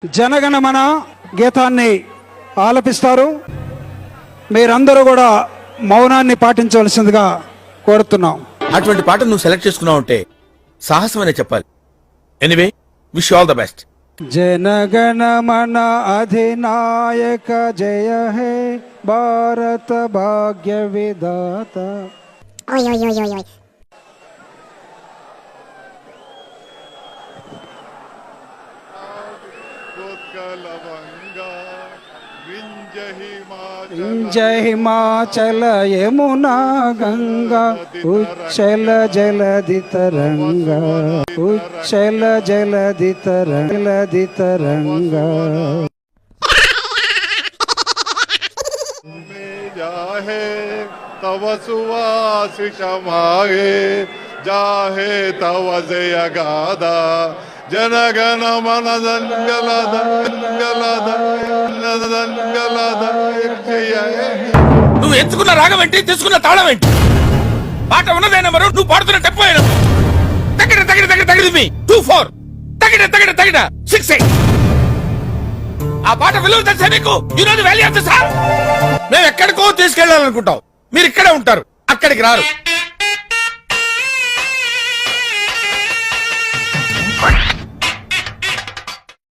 జనగణమన గీతాన్ని ఆలపిస్తారు. మీరందరూ కూడా మౌనాన్ని పాటించవలసిందిగా కోరుతున్నాం. అటువంటి పాట నువ్వు సెలెక్ట్ చేసుకున్నావు అంటే సాహసం అనే చెప్పాలి. Anyway, wish all the best. జనగణమన అధినాయక జయ హే భారత భాగ్య విధాత. ఓయ్ ఓయ్ ఓయ్ ఓయ్ ఓయ్. జై హిమాచల యమునా గంగా ఉచ్చల జలధి తరంగా ఉచ్చల జలధి తరంగా. जाहे तव सुवासिषमाहे जाहे तव जय गादा जनगण मन నువ్వు ఎంచుకున్న రాగం ఏంటి, తీసుకున్న తాళం ఏంటి? పాట ఉన్నదే నెంబరు, నువ్వు పాడుతున్న టెంపో తగిడ తగిడ తగిడ తగిడి 2-4 తగిడ తగిడ తగిడ 6-8. ఆ పాట విలువ తెలిసే మీకు ఈరోజు వాల్యూ ఎంత సార్? మేము ఎక్కడికో తీసుకెళ్లాలనుకుంటాం, మీరు ఇక్కడే ఉంటారు, అక్కడికి రారు.